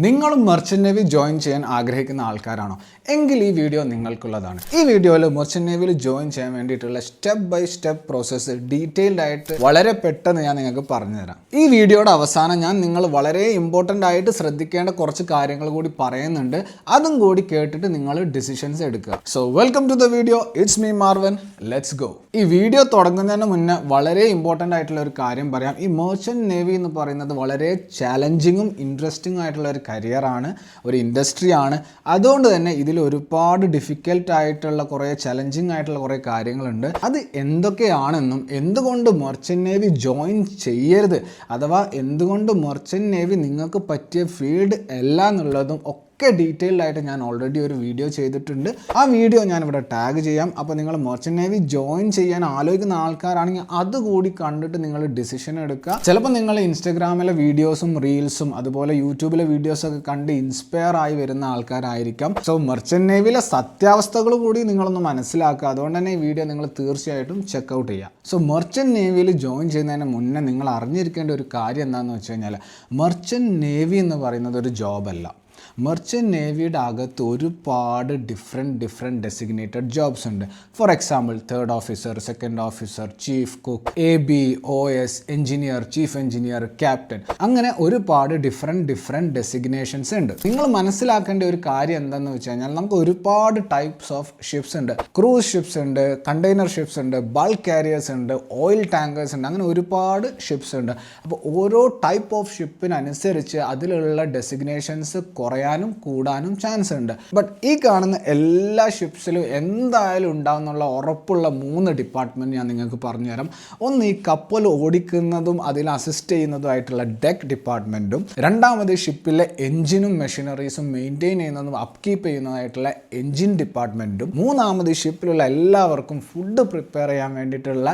നിങ്ങളും merchant navy join ചെയ്യാൻ ആഗ്രഹിക്കുന്ന ആൾക്കാരാണോ എങ്കിൽ ഈ വീഡിയോ നിങ്ങൾക്കുള്ളതാണ്. ഈ വീഡിയോയിൽ മെർച്ചന്റ് നേവിയിൽ ജോയിൻ ചെയ്യാൻ വേണ്ടിയിട്ടുള്ള step by step process detailed ആയിട്ട് വളരെ പെട്ടെന്ന് ഞാൻ നിങ്ങൾക്ക് പറഞ്ഞു തരാം. ഈ വീഡിയോയുടെ അവസാനം ഞാൻ നിങ്ങൾ വളരെ ഇമ്പോർട്ടൻ്റ് ആയിട്ട് ശ്രദ്ധിക്കേണ്ട കുറച്ച് കാര്യങ്ങൾ കൂടി പറയുന്നുണ്ട്. അതും കൂടി കേട്ടിട്ട് നിങ്ങൾ ഡിസിഷൻസ് എടുക്കുക. So welcome to the video. It's me Marwan. Let's go. ഈ വീഡിയോ തുടങ്ങുന്നതിന് മുന്നേ വളരെ ഇമ്പോർട്ടൻ്റ് ആയിട്ടുള്ള ഒരു കാര്യം പറയാം. ഈ മെർച്ചന്റ് നേവി എന്ന് പറയുന്നത് വളരെ ചാലഞ്ചിങ്ങും ഇൻട്രസ്റ്റിംഗ് ആയിട്ടുള്ള ഒരു കരിയറാണ്, ഒരു ഇൻഡസ്ട്രിയാണ്. അതുകൊണ്ട് തന്നെ ഇതിൽ ഒരുപാട് ഡിഫിക്കൽട്ട് ആയിട്ടുള്ള കുറേ ചലഞ്ചിങ് ആയിട്ടുള്ള കുറേ കാര്യങ്ങളുണ്ട്. അത് എന്തൊക്കെയാണെന്നും എന്തുകൊണ്ട് മെർച്ചന്റ് നേവി ജോയിൻ ചെയ്യരുത് അഥവാ എന്തുകൊണ്ട് മെർച്ചന്റ് നേവി നിങ്ങൾക്ക് പറ്റിയ ഫീൽഡ് അല്ല എന്നുള്ളതും ഒക്കെ ഡീറ്റെയിൽഡ് ആയിട്ട് ഞാൻ ഓൾറെഡി ഒരു വീഡിയോ ചെയ്തിട്ടുണ്ട്. ആ വീഡിയോ ഞാൻ ഇവിടെ ടാഗ് ചെയ്യാം. അപ്പോൾ നിങ്ങൾ മെർച്ചന്റ് നേവി ജോയിൻ ചെയ്യാൻ ആലോചിക്കുന്ന ആൾക്കാരാണെങ്കിൽ അതുകൂടി കണ്ടിട്ട് നിങ്ങൾ ഡിസിഷൻ എടുക്കുക. ചിലപ്പോൾ നിങ്ങൾ ഇൻസ്റ്റഗ്രാമിലെ വീഡിയോസും റീൽസും അതുപോലെ യൂട്യൂബിലെ വീഡിയോസൊക്കെ കണ്ട് ഇൻസ്പയർ ആയി വരുന്ന ആൾക്കാരായിരിക്കാം. സോ മെർച്ചന്റ് നേവിയിലെ സത്യാവസ്ഥകൾ കൂടി നിങ്ങളൊന്ന് മനസ്സിലാക്കുക. അതുകൊണ്ട് തന്നെ ഈ വീഡിയോ നിങ്ങൾ തീർച്ചയായിട്ടും ചെക്കൗട്ട് ചെയ്യുക. സോ മെർച്ചന്റ് നേവിയിൽ ജോയിൻ ചെയ്യുന്നതിന് മുന്നേ നിങ്ങൾ അറിഞ്ഞിരിക്കേണ്ട ഒരു കാര്യം എന്താണെന്ന് വെച്ച് കഴിഞ്ഞാൽ മെർച്ചന്റ് നേവി എന്ന് പറയുന്നത് ഒരു ജോബല്ല. മെർച്ചന്റ് നേവിയുടെ അകത്ത് ഒരുപാട് ഡിഫറെൻറ്റ് ഡെസിഗ്നേറ്റഡ് ജോബ്സ് ഉണ്ട്. For example third officer, second officer, chief cook, AB, OS, engineer, chief engineer, captain, അങ്ങനെ ഒരുപാട് ഡിഫറെൻറ്റ് ഡെസിഗ്നേഷൻസ് ഉണ്ട്. നിങ്ങൾ മനസ്സിലാക്കേണ്ട ഒരു കാര്യം എന്താണെന്ന് വെച്ച് കഴിഞ്ഞാൽ നമുക്ക് ഒരുപാട് ടൈപ്സ് ഓഫ് ഷിപ്സ് ഉണ്ട്. ക്രൂസ് ഷിപ്സ് ഉണ്ട്, കണ്ടെയ്നർ ഷിപ്സ് ഉണ്ട്, ബൾക്ക് കാരിയേഴ്സ് ഉണ്ട്, ഓയിൽ ടാങ്കേഴ്സ് ഉണ്ട്, അങ്ങനെ ഒരുപാട് ഷിപ്സ് ഉണ്ട്. അപ്പോൾ ഓരോ ടൈപ്പ് ഓഫ് ഷിപ്പിനനുസരിച്ച് അതിലുള്ള ഡെസിഗ്നേഷൻസ് കുറയാനും കൂടാനും ചാൻസ് ഉണ്ട്. ബട്ട് ഈ കാണുന്ന എല്ലാ ഷിപ്സിലും എന്തായാലും ഉണ്ടാവുന്നുള്ള ഉറപ്പുള്ള 3 ഡിപ്പാർട്ട്മെൻറ്റ് ഞാൻ നിങ്ങൾക്ക് പറഞ്ഞുതരാം. ഒന്ന് ഈ കപ്പൽ ഓടിക്കുന്നതും അതിൽ അസിസ്റ്റ് ചെയ്യുന്നതുമായിട്ടുള്ള ഡെക്ക് ഡിപ്പാർട്ട്മെൻറ്റും, രണ്ടാമത് ഷിപ്പിലെ എഞ്ചിനും മെഷീനറീസും മെയിൻറ്റെയിൻ ചെയ്യുന്നതും അപ്കീപ്പ് ചെയ്യുന്നതായിട്ടുള്ള എഞ്ചിൻ ഡിപ്പാർട്ട്മെൻറ്റും, മൂന്നാമത് ഈ ഷിപ്പിലുള്ള എല്ലാവർക്കും ഫുഡ് പ്രിപ്പയർ ചെയ്യാൻ വേണ്ടിയിട്ടുള്ള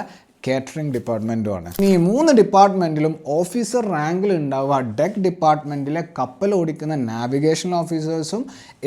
കാറ്ററിംഗ് ഡിപ്പാർട്ട്മെൻറ്റുമാണ്. ഈ 3 ഡിപ്പാർട്ട്മെൻറ്റിലും ഓഫീസർ റാങ്കിൽ ഉണ്ടാവുക ഡെക്ക് ഡിപ്പാർട്ട്മെൻറ്റിലെ കപ്പൽ ഓടിക്കുന്ന നാവിഗേഷൻ ഓഫീസേഴ്സും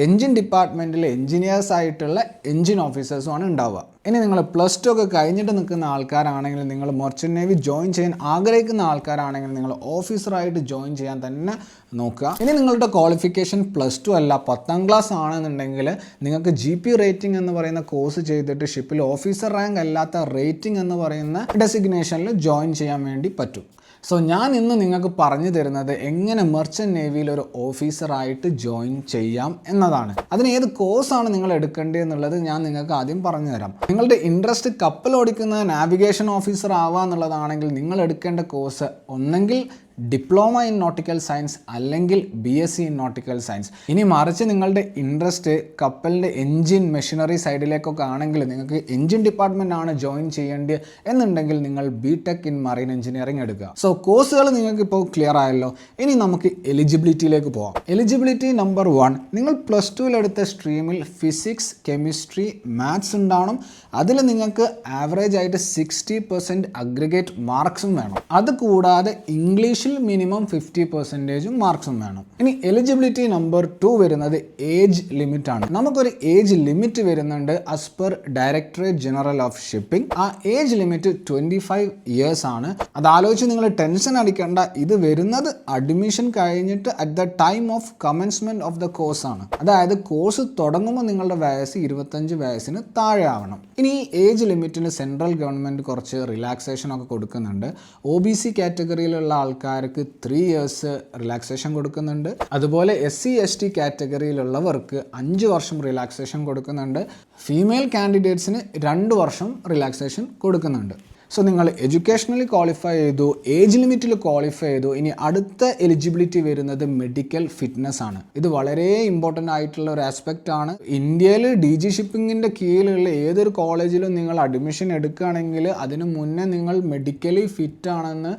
എഞ്ചിൻ ഡിപ്പാർട്ട്മെൻറ്റിലെ എഞ്ചിനീയേഴ്സ് ആയിട്ടുള്ള എഞ്ചിൻ ഓഫീസേഴ്സുമാണ് ഉണ്ടാവുക. ഇനി നിങ്ങൾ +2 ഒക്കെ കഴിഞ്ഞിട്ട് നിൽക്കുന്ന ആൾക്കാരാണെങ്കിൽ, നിങ്ങൾ മെർച്ചന്റ് നേവി ജോയിൻ ചെയ്യാൻ ആഗ്രഹിക്കുന്ന ആൾക്കാരാണെങ്കിൽ നിങ്ങൾ ഓഫീസറായിട്ട് ജോയിൻ ചെയ്യാൻ തന്നെ നോക്കുക. ഇനി നിങ്ങളുടെ ക്വാളിഫിക്കേഷൻ +2 അല്ല 10ാം ക്ലാസ് ആണെന്നുണ്ടെങ്കിൽ നിങ്ങൾക്ക് GP റേറ്റിംഗ് എന്ന് പറയുന്ന കോഴ്സ് ചെയ്തിട്ട് ഷിപ്പിൽ ഓഫീസർ റാങ്ക് അല്ലാത്ത റേറ്റിംഗ് എന്ന് പറയുന്ന ഡെസിഗ്നേഷനിൽ ജോയിൻ ചെയ്യാൻ വേണ്ടി പറ്റും. സോ ഞാൻ ഇന്ന് നിങ്ങൾക്ക് പറഞ്ഞു തരുന്നത് എങ്ങനെ മെർച്ചന്റ് നേവിയിൽ ഒരു ഓഫീസറായിട്ട് ജോയിൻ ചെയ്യാം എന്നതാണ്. അതിന് ഏത് കോഴ്സാണ് നിങ്ങൾ എടുക്കേണ്ടത് എന്നുള്ളത് ഞാൻ നിങ്ങൾക്ക് ആദ്യം പറഞ്ഞു തരാം. നിങ്ങളുടെ ഇൻട്രസ്റ്റ് കപ്പൽ ഓടിക്കുന്ന നാവിഗേഷൻ ഓഫീസർ ആവുക എന്നുള്ളതാണെങ്കിൽ നിങ്ങൾ എടുക്കേണ്ട കോഴ്സ് ഒന്നെങ്കിൽ ഡിപ്ലോമ ഇൻ നോട്ടിക്കൽ സയൻസ് അല്ലെങ്കിൽ BSc ഇൻ നോട്ടിക്കൽ സയൻസ്. ഇനി മറിച്ച് നിങ്ങളുടെ ഇൻട്രസ്റ്റ് കപ്പലിൻ്റെ എൻജിൻ മെഷീനറി സൈഡിലേക്കൊക്കെ ആണെങ്കിൽ നിങ്ങൾക്ക് എൻജിൻ ഡിപ്പാർട്ട്മെൻ്റ് ആണ് ജോയിൻ ചെയ്യേണ്ടത് എന്നുണ്ടെങ്കിൽ നിങ്ങൾ BTech ഇൻ മറൈൻ എഞ്ചിനീയറിംഗ് എടുക്കുക. സോ കോഴ്സുകൾ നിങ്ങൾക്ക് ഇപ്പോൾ ക്ലിയർ ആയല്ലോ. ഇനി നമുക്ക് എലിജിബിലിറ്റിയിലേക്ക് പോകാം. എലിജിബിലിറ്റി നമ്പർ 1, നിങ്ങൾ +2 എടുത്ത സ്ട്രീമിൽ ഫിസിക്സ്, കെമിസ്ട്രി, മാത്സ് ഉണ്ടാവണം. അതിൽ നിങ്ങൾക്ക് ആവറേജ് ആയിട്ട് 60% അഗ്രിഗേറ്റ് മാർക്സും വേണം. അതുകൂടാതെ ഇംഗ്ലീഷ് മിനിമം 50% മാർക്സും വേണം. ഇനി എലിജിബിലിറ്റി നമ്പർ 2 വരുന്നത് ഏജ് ലിമിറ്റ് ആണ്. നമുക്കൊരു ഏജ് ലിമിറ്റ് വരുന്നുണ്ട് as per directorate general of shipping. ആ ഏജ് ലിമിറ്റ് 25 ഇയേഴ്സ് ആണ്. അത് ആലോചിച്ച് നിങ്ങൾ ടെൻഷൻ അടിക്കേണ്ട. ഇത് വരുന്നത് അഡ്മിഷൻ കഴിഞ്ഞിട്ട് at the time of commencement of the course ആണ്. അതായത് കോഴ്സ് തുടങ്ങുമ്പോൾ നിങ്ങളുടെ വയസ്സ് 25 വയസ്സിന് താഴെ ആവണം. ഇനി ഈ ഏജ് ലിമിറ്റിന് സെൻട്രൽ ഗവൺമെൻറ് കുറച്ച് റിലാക്സേഷൻ ഒക്കെ കൊടുക്കുന്നുണ്ട്. OBC കാറ്റഗറിയിലുള്ള ആൾക്കാർക്ക് 3 ഇയേഴ്സ് റിലാക്സേഷൻ കൊടുക്കുന്നുണ്ട്. അതുപോലെ SC ST കാറ്റഗറിയിലുള്ളവർക്ക് 5 വർഷം റിലാക്സേഷൻ കൊടുക്കുന്നുണ്ട്. ഫീമെയിൽ കാൻഡിഡേറ്റ്സിന് 2 വർഷം റിലാക്സേഷൻ കൊടുക്കുന്നുണ്ട്. സോ നിങ്ങൾ എഡ്യൂക്കേഷണലി ക്വാളിഫൈ ചെയ്തു, ഏജ് ലിമിറ്റിൽ ക്വാളിഫൈ ചെയ്തു. ഇനി അടുത്ത എലിജിബിലിറ്റി വരുന്നത് മെഡിക്കൽ ഫിറ്റ്നസ് ആണ്. ഇത് വളരെ ഇമ്പോർട്ടൻ്റ് ആയിട്ടുള്ള ഒരു ആസ്പെക്റ്റ് ആണ്. ഇന്ത്യയിൽ DG ഷിപ്പിങ്ങിൻ്റെ കീഴിലുള്ള ഏതൊരു കോളേജിലും നിങ്ങൾ അഡ്മിഷൻ എടുക്കുകയാണെങ്കിൽ അതിന് മുന്നേ നിങ്ങൾ മെഡിക്കലി ഫിറ്റ് ആണെന്ന്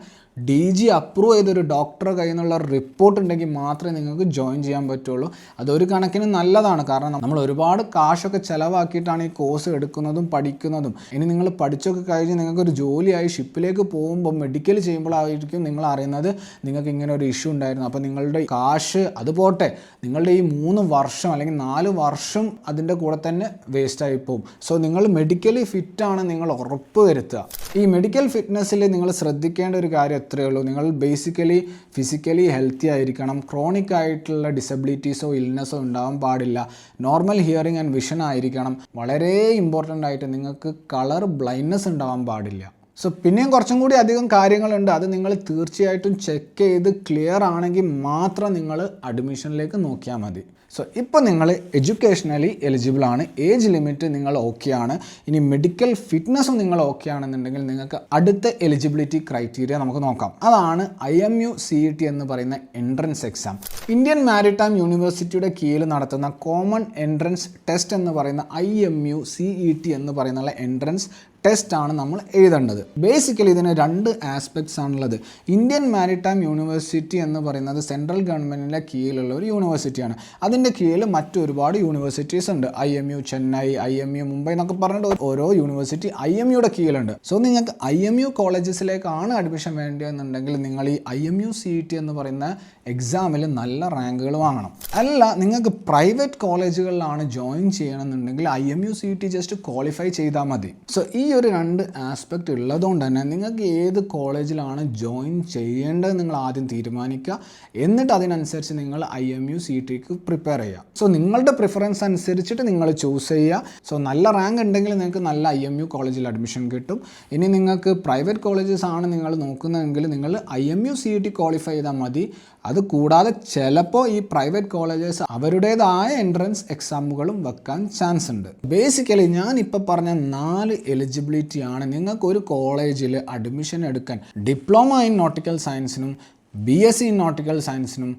DG അപ്രൂവ് ചെയ്തൊരു ഡോക്ടറെ കയ്യിൽ നിന്നുള്ള റിപ്പോർട്ട് ഉണ്ടെങ്കിൽ മാത്രമേ നിങ്ങൾക്ക് ജോയിൻ ചെയ്യാൻ പറ്റുള്ളൂ. അതൊരു കണക്കിന് നല്ലതാണ്. കാരണം നമ്മൾ ഒരുപാട് കാശൊക്കെ ചിലവാക്കിയിട്ടാണ് ഈ കോഴ്സ് എടുക്കുന്നതും പഠിക്കുന്നതും. ഇനി നിങ്ങൾ പഠിച്ചൊക്കെ കഴിഞ്ഞ് നിങ്ങൾക്കൊരു ജോലിയായി ഷിപ്പിലേക്ക് പോകുമ്പോൾ മെഡിക്കൽ ചെയ്യുമ്പോഴായിരിക്കും നിങ്ങൾ അറിയുന്നത് നിങ്ങൾക്ക് ഇങ്ങനെ ഒരു ഇഷ്യൂ ഉണ്ടായിരുന്നു. അപ്പോൾ നിങ്ങളുടെ കാശ് അത് പോട്ടെ, നിങ്ങളുടെ ഈ 3 വർഷം അല്ലെങ്കിൽ 4 വർഷം അതിൻ്റെ കൂടെ തന്നെ വേസ്റ്റായി പോകും. സോ നിങ്ങൾ മെഡിക്കലി ഫിറ്റാണ് നിങ്ങൾ ഉറപ്പ് വരുത്തുക. ഈ മെഡിക്കൽ ഫിറ്റ്നസ്സിൽ നിങ്ങൾ ശ്രദ്ധിക്കേണ്ട ഒരു കാര്യം ഇത്രയേ ഉള്ളൂ. നിങ്ങൾ ബേസിക്കലി ഫിസിക്കലി ഹെൽത്തി ആയിരിക്കണം, ക്രോണിക് ആയിട്ടുള്ള ഡിസബിലിറ്റീസോ ഇൽനെസ്സോ ഉണ്ടാവാൻ പാടില്ല, നോർമൽ ഹിയറിംഗ് ആൻഡ് വിഷൻ ആയിരിക്കണം, വളരെ ഇമ്പോർട്ടൻ്റ് ആയിട്ട് നിങ്ങൾക്ക് കളർ ബ്ലൈൻഡ്നെസ് ഉണ്ടാവാൻ പാടില്ല. സോ പിന്നെയും കുറച്ചും കൂടി അധികം കാര്യങ്ങളുണ്ട്. അത് നിങ്ങൾ തീർച്ചയായിട്ടും ചെക്ക് ചെയ്ത് ക്ലിയർ ആണെങ്കിൽ മാത്രം നിങ്ങൾ അഡ്മിഷനിലേക്ക് നോക്കിയാൽ മതി. സോ ഇപ്പോൾ നിങ്ങൾ എഡ്യൂക്കേഷണലി എലിജിബിൾ ആണ്, ഏജ് ലിമിറ്റ് നിങ്ങൾ ഓക്കെ ആണ്, ഇനി മെഡിക്കൽ ഫിറ്റ്നസ്സും നിങ്ങൾ ഓക്കെ ആണെന്നുണ്ടെങ്കിൽ നിങ്ങൾക്ക് അടുത്ത എലിജിബിലിറ്റി ക്രൈറ്റീരിയ നമുക്ക് നോക്കാം. അതാണ് IMU CET എന്ന് പറയുന്ന എൻട്രൻസ് എക്സാം. ഇന്ത്യൻ മാരിടൈം യൂണിവേഴ്സിറ്റിയുടെ കീഴിൽ നടത്തുന്ന കോമൺ എൻട്രൻസ് ടെസ്റ്റ് എന്ന് പറയുന്ന IMU CET എന്ന് പറയുന്ന എൻട്രൻസ് ടെസ്റ്റാണ് നമ്മൾ എഴുതേണ്ടത്. ബേസിക്കലി ഇതിന് 2 ആസ്പെക്ട്സ് ആണുള്ളത്. ഇന്ത്യൻ മാരിടൈം യൂണിവേഴ്സിറ്റി എന്ന് പറയുന്നത് സെൻട്രൽ ഗവൺമെൻറ്റിൻ്റെ കീഴിലുള്ള ഒരു യൂണിവേഴ്സിറ്റിയാണ്. അതിൻ്റെ കീഴിൽ മറ്റൊരുപാട് യൂണിവേഴ്സിറ്റീസ് ഉണ്ട്. IMU ചെന്നൈ, IMU മുംബൈ എന്നൊക്കെ പറഞ്ഞിട്ട് ഓരോ യൂണിവേഴ്സിറ്റി IMUയുടെ കീഴിലുണ്ട്. സോ നിങ്ങൾക്ക് IMU കോളേജസിലേക്കാണ് അഡ്മിഷൻ വേണ്ടതെന്നുണ്ടെങ്കിൽ നിങ്ങൾ ഈ IMU CET എന്ന് പറയുന്ന എക്സാമിൽ നല്ല റാങ്കുകൾ വാങ്ങണം. അല്ല നിങ്ങൾക്ക് പ്രൈവറ്റ് കോളേജുകളിലാണ് ജോയിൻ ചെയ്യണമെന്നുണ്ടെങ്കിൽ IMU CET ജസ്റ്റ് ക്വാളിഫൈ ചെയ്താൽ മതി. സോ ഈ ഒരു 2 ആസ്പെക്റ്റ് ഉള്ളതുകൊണ്ട് തന്നെ നിങ്ങൾക്ക് ഏത് കോളേജിലാണ് ജോയിൻ ചെയ്യേണ്ടത് നിങ്ങൾ ആദ്യം തീരുമാനിക്കുക. എന്നിട്ട് അതിനനുസരിച്ച് നിങ്ങൾ IMU CETക്ക് പ്രിപ്പയർ ചെയ്യുക. സോ നിങ്ങളുടെ പ്രിഫറൻസ് അനുസരിച്ചിട്ട് നിങ്ങൾ ചൂസ് ചെയ്യുക. സോ നല്ല റാങ്ക് ഉണ്ടെങ്കിൽ നിങ്ങൾക്ക് നല്ല IMU കോളേജിൽ അഡ്മിഷൻ കിട്ടും. ഇനി നിങ്ങൾക്ക് പ്രൈവറ്റ് കോളേജസ് ആണ് നിങ്ങൾ നോക്കുന്നതെങ്കിൽ നിങ്ങൾ IMU CET ക്വാളിഫൈ ചെയ്താൽ മതി. അത് കൂടാതെ ചിലപ്പോൾ ഈ പ്രൈവറ്റ് കോളേജസ് അവരുടേതായ എൻട്രൻസ് എക്സാമുകളും വെക്കാൻ ചാൻസ് ഉണ്ട്. ബേസിക്കലി ഞാനിപ്പോൾ പറഞ്ഞ 4 എലിജിബിലിറ്റി ആണ് നിങ്ങൾക്ക് ഒരു കോളേജിൽ അഡ്മിഷൻ എടുക്കാൻ ഡിപ്ലോമ ഇൻ നോട്ടിക്കൽ സയൻസിനും BSc ഇൻ നോട്ടിക്കൽ സയൻസിനും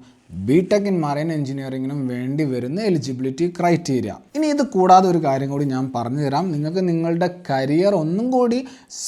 BTech ഇൻ മറൈൻ എഞ്ചിനീയറിങ്ങിനും വേണ്ടി വരുന്ന എലിജിബിലിറ്റി ക്രൈറ്റീരിയ. ഇനി ഇത് കൂടാതെ ഒരു കാര്യം കൂടി ഞാൻ പറഞ്ഞു തരാം. നിങ്ങൾക്ക് നിങ്ങളുടെ കരിയർ ഒന്നും കൂടി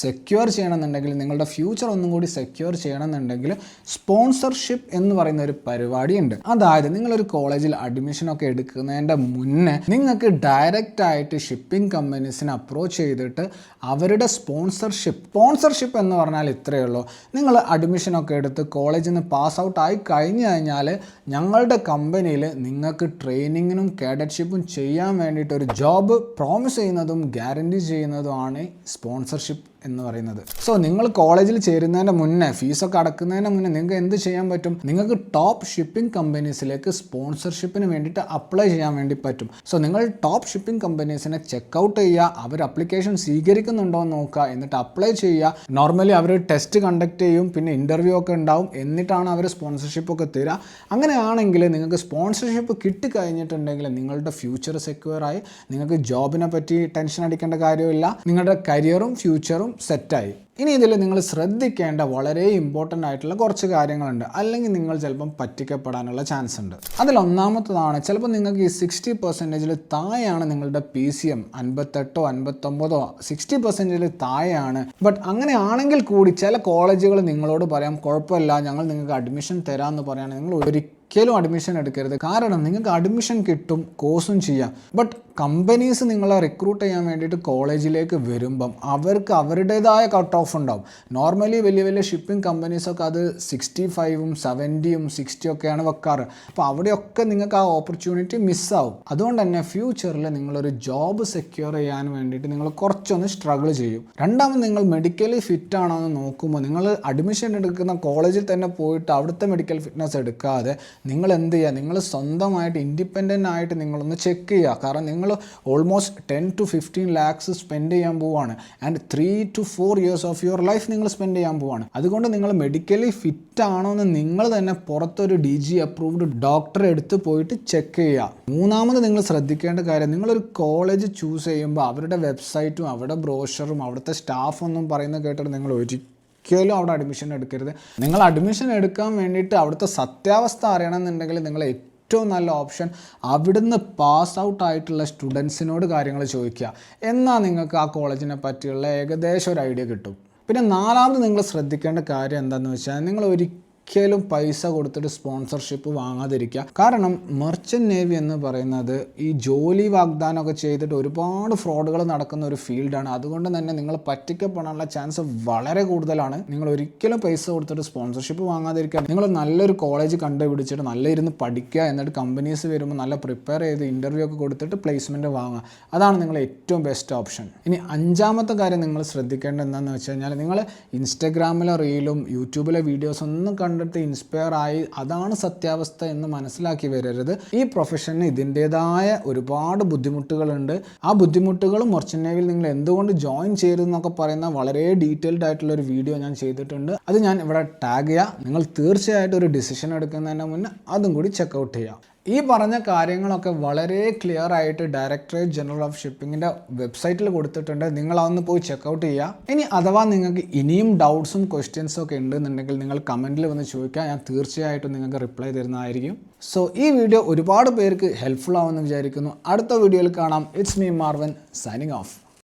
സെക്യൂർ ചെയ്യണമെന്നുണ്ടെങ്കിൽ, നിങ്ങളുടെ ഫ്യൂച്ചർ ഒന്നും കൂടി സെക്യൂർ ചെയ്യണമെന്നുണ്ടെങ്കിൽ സ്പോൺസർഷിപ്പ് എന്ന് പറയുന്ന ഒരു പരിപാടിയുണ്ട്. അതായത് നിങ്ങളൊരു കോളേജിൽ അഡ്മിഷനൊക്കെ എടുക്കുന്നതിൻ്റെ മുന്നേ നിങ്ങൾക്ക് ഡയറക്റ്റ് ആയിട്ട് ഷിപ്പിംഗ് കമ്പനീസിനെ അപ്രോച്ച് ചെയ്തിട്ട് അവരുടെ സ്പോൺസർഷിപ്പ് എന്ന് പറഞ്ഞാൽ ഇത്രയേ ഉള്ളൂ. നിങ്ങൾ അഡ്മിഷനൊക്കെ എടുത്ത് കോളേജിൽ നിന്ന് പാസ് ഔട്ട് ആയി കഴിഞ്ഞു കഴിഞ്ഞാൽ ഞങ്ങളുടെ കമ്പനിയിൽ നിങ്ങൾക്ക് ട്രെയിനിങ്ങിനും കാഡറ്റ്ഷിപ്പും ചെയ്യാൻ വേണ്ടിയിട്ട് ഒരു ജോബ് പ്രോമിസ് ചെയ്യുന്നതും ഗ്യാരണ്ടി ചെയ്യുന്നതുമാണ് സ്പോൺസർഷിപ്പ് എന്ന് പറയുന്നത്. സോ നിങ്ങൾ കോളേജിൽ ചേരുന്നതിൻ്റെ മുന്നേ, ഫീസൊക്കെ അടക്കുന്നതിന് മുന്നേ നിങ്ങൾക്ക് എന്ത് ചെയ്യാൻ പറ്റും? നിങ്ങൾക്ക് ടോപ്പ് ഷിപ്പിംഗ് കമ്പനീസിലേക്ക് സ്പോൺസർഷിപ്പിന് വേണ്ടിയിട്ട് അപ്ലൈ ചെയ്യാൻ വേണ്ടി പറ്റും. സോ നിങ്ങൾ ടോപ്പ് ഷിപ്പിംഗ് കമ്പനീസിനെ ചെക്കൗട്ട് ചെയ്യുക, അവർ അപ്ലിക്കേഷൻ സ്വീകരിക്കുന്നുണ്ടോ എന്ന് നോക്കുക, എന്നിട്ട് അപ്ലൈ ചെയ്യുക. നോർമലി അവർ ടെസ്റ്റ് കണ്ടക്ട് ചെയ്യും, പിന്നെ ഇൻ്റർവ്യൂ ഒക്കെ ഉണ്ടാവും, എന്നിട്ടാണ് അവർ സ്പോൺസർഷിപ്പൊക്കെ തരിക. അങ്ങനെയാണെങ്കിൽ നിങ്ങൾക്ക് സ്പോൺസർഷിപ്പ് കിട്ടിക്കഴിഞ്ഞിട്ടുണ്ടെങ്കിൽ നിങ്ങളുടെ ഫ്യൂച്ചർ സെക്യൂറായി, നിങ്ങൾക്ക് ജോബിനെ പറ്റി ടെൻഷൻ അടിക്കേണ്ട കാര്യമില്ല, നിങ്ങളുടെ കരിയറും ഫ്യൂച്ചറും സെറ്റായി. ഇനി ഇതിൽ നിങ്ങൾ ശ്രദ്ധിക്കേണ്ട വളരെ ഇമ്പോർട്ടൻ്റ് ആയിട്ടുള്ള കുറച്ച് കാര്യങ്ങളുണ്ട്, അല്ലെങ്കിൽ നിങ്ങൾ ചിലപ്പം പറ്റിക്കപ്പെടാനുള്ള ചാൻസ് ഉണ്ട്. അതിലൊന്നാമത്തതാണ്, ചിലപ്പോൾ നിങ്ങൾക്ക് ഈ 60% താഴെയാണ് നിങ്ങളുടെ PCM, 58 59 60% താഴെയാണ്. ബട്ട് അങ്ങനെ ആണെങ്കിൽ കൂടി ചില കോളേജുകൾ നിങ്ങളോട് പറയാം കുഴപ്പമില്ല, ഞങ്ങൾ നിങ്ങൾക്ക് അഡ്മിഷൻ തരാമെന്ന് പറയാൻ നിങ്ങൾ ഒരിക്കലും അഡ്മിഷൻ എടുക്കരുത്. കാരണം നിങ്ങൾക്ക് അഡ്മിഷൻ കിട്ടും, കോഴ്സും ചെയ്യാം. ബട്ട് കമ്പനീസ് നിങ്ങളെ റിക്രൂട്ട് ചെയ്യാൻ വേണ്ടിയിട്ട് കോളേജിലേക്ക് വരുമ്പം അവർക്ക് അവരുടേതായ കട്ട് ഓഫ് ഉണ്ടാവും. നോർമലി വലിയ വലിയ ഷിപ്പിംഗ് കമ്പനീസൊക്കെ അത് 65ഉം 70ഉം 60 ഒക്കെയാണ് വെക്കാറ്. അപ്പോൾ അവിടെയൊക്കെ നിങ്ങൾക്ക് ആ ഓപ്പർച്യൂണിറ്റി മിസ്സാവും. അതുകൊണ്ട് തന്നെ ഫ്യൂച്ചറിൽ നിങ്ങളൊരു ജോബ് സെക്യൂർ ചെയ്യാൻ വേണ്ടിയിട്ട് നിങ്ങൾ കുറച്ചൊന്ന് സ്ട്രഗിൾ ചെയ്യും. രണ്ടാമത്, നിങ്ങൾ മെഡിക്കലി ഫിറ്റ് ആണോ എന്ന് നോക്കുമ്പോൾ നിങ്ങൾ അഡ്മിഷൻ എടുക്കുന്ന കോളേജിൽ തന്നെ പോയിട്ട് അവിടുത്തെ മെഡിക്കൽ ഫിറ്റ്നസ് എടുക്കാതെ നിങ്ങൾ എന്ത് ചെയ്യുക, നിങ്ങൾ സ്വന്തമായിട്ട് ഇൻഡിപെൻഡൻ്റ് ആയിട്ട് നിങ്ങളൊന്ന് ചെക്ക് ചെയ്യുക. കാരണം നിങ്ങൾ ഓൾമോസ്റ്റ് 10 to 15 lakhs സ്പെൻഡ് ചെയ്യാൻ പോവുകയാണ്. And 3 to 4 years of your life നിങ്ങൾ സ്പെൻഡ് ചെയ്യാൻ പോവുകയാണ്. അതുകൊണ്ട് നിങ്ങൾ മെഡിക്കലി ഫിറ്റ് ആണോ എന്ന് നിങ്ങൾ തന്നെ പുറത്തൊരു DG അപ്രൂവ്ഡ് ഡോക്ടറെ എടുത്ത് പോയിട്ട് ചെക്ക് ചെയ്യുക. മൂന്നാമത് നിങ്ങൾ ശ്രദ്ധിക്കേണ്ട കാര്യം, നിങ്ങളൊരു കോളേജ് ചൂസ് ചെയ്യുമ്പോൾ അവരുടെ വെബ്സൈറ്റും അവരുടെ ബ്രോഷറും അവിടുത്തെ സ്റ്റാഫൊന്നും പറയുന്നത് കേട്ടിട്ട് നിങ്ങൾ ഒരിക്കലും അവിടെ അഡ്മിഷൻ എടുക്കരുത്. നിങ്ങൾ അഡ്മിഷൻ എടുക്കാൻ വേണ്ടിയിട്ട് അവിടുത്തെ സത്യാവസ്ഥ അറിയണമെന്നുണ്ടെങ്കിൽ നിങ്ങൾ ഏറ്റവും നല്ല ഓപ്ഷൻ അവിടുന്ന് പാസ് ഔട്ട് ആയിട്ടുള്ള സ്റ്റുഡൻസിനോട് കാര്യങ്ങൾ ചോദിക്കുക. എന്നാൽ നിങ്ങൾക്ക് ആ കോളേജിനെ പറ്റിയുള്ള ഏകദേശം ഒരു ഐഡിയ കിട്ടും. പിന്നെ നാലാമത് നിങ്ങൾ ശ്രദ്ധിക്കേണ്ട കാര്യം എന്താണെന്ന് വെച്ചാൽ, നിങ്ങൾ ഒരിക്കലും പൈസ കൊടുത്തിട്ട് സ്പോൺസർഷിപ്പ് വാങ്ങാതിരിക്കുക. കാരണം മെർച്ചൻ്റ് നേവി എന്ന് പറയുന്നത് ഈ ജോലി വാഗ്ദാനമൊക്കെ ചെയ്തിട്ട് ഒരുപാട് ഫ്രോഡുകൾ നടക്കുന്ന ഒരു ഫീൽഡാണ്. അതുകൊണ്ട് തന്നെ നിങ്ങൾ പറ്റിക്കപ്പെടാനുള്ള ചാൻസ് വളരെ കൂടുതലാണ്. നിങ്ങൾ ഒരിക്കലും പൈസ കൊടുത്തിട്ട് സ്പോൺസർഷിപ്പ് വാങ്ങാതിരിക്കുക. നിങ്ങൾ നല്ലൊരു കോളേജ് കണ്ടുപിടിച്ചിട്ട് നല്ല ഇരുന്ന് പഠിക്കുക, എന്നിട്ട് കമ്പനീസ് വരുമ്പോൾ നല്ല പ്രിപ്പയർ ചെയ്ത് ഇൻ്റർവ്യൂ ഒക്കെ കൊടുത്തിട്ട് പ്ലേസ്മെൻറ്റ് വാങ്ങുക. അതാണ് നിങ്ങൾ ഏറ്റവും ബെസ്റ്റ് ഓപ്ഷൻ. ഇനി അഞ്ചാമത്തെ കാര്യം നിങ്ങൾ ശ്രദ്ധിക്കേണ്ടത് എന്താണെന്ന് വെച്ച് കഴിഞ്ഞാൽ, നിങ്ങൾ ഇൻസ്റ്റഗ്രാമിലെ റീലും യൂട്യൂബിലെ വീഡിയോസ് ഒന്നും കണ്ടിട്ട് ഇൻസ്പയർ ആയി അതാണ് സത്യാവസ്ഥ എന്ന് മനസ്സിലാക്കി വരരുത്. ഈ പ്രൊഫഷന് ഇതിൻ്റേതായ ഒരുപാട് ബുദ്ധിമുട്ടുകളുണ്ട്. ആ ബുദ്ധിമുട്ടുകളും മെർച്ചൻ്റ് നേവിയിൽ നിങ്ങൾ എന്തുകൊണ്ട് ജോയിൻ ചെയ്യരുതെന്നൊക്കെ പറയുന്ന വളരെ ഡീറ്റെയിൽഡ് ആയിട്ടുള്ള ഒരു വീഡിയോ ഞാൻ ചെയ്തിട്ടുണ്ട്. അത് ഞാൻ ഇവിടെ ടാഗ് ചെയ്യാം. നിങ്ങൾ തീർച്ചയായിട്ടും ഒരു ഡിസിഷൻ എടുക്കുന്നതിന് മുന്നേ അതും കൂടി ചെക്കൗട്ട് ചെയ്യാം. ഈ പറഞ്ഞ കാര്യങ്ങളൊക്കെ വളരെ ക്ലിയർ ആയിട്ട് ഡയറക്ടറേറ്റ് ജനറൽ ഓഫ് ഷിപ്പിങ്ങിൻ്റെ വെബ്സൈറ്റിൽ കൊടുത്തിട്ടുണ്ട്. നിങ്ങൾ അതൊന്ന് പോയി ചെക്കൗട്ട് ചെയ്യുക. ഇനി അഥവാ നിങ്ങൾക്ക് ഇനിയും ഡൗട്ട്സും ക്വസ്റ്റ്യൻസും ഒക്കെ ഉണ്ടെന്നുണ്ടെങ്കിൽ നിങ്ങൾ കമൻറ്റിൽ വന്ന് ചോദിക്കുക. ഞാൻ തീർച്ചയായിട്ടും നിങ്ങൾക്ക് റിപ്ലൈ തരുന്നതായിരിക്കും. സോ ഈ വീഡിയോ ഒരുപാട് പേർക്ക് ഹെൽപ്ഫുൾ ആവുമെന്ന് വിചാരിക്കുന്നു. അടുത്ത വീഡിയോയിൽ കാണാം. It's me Marwan signing of.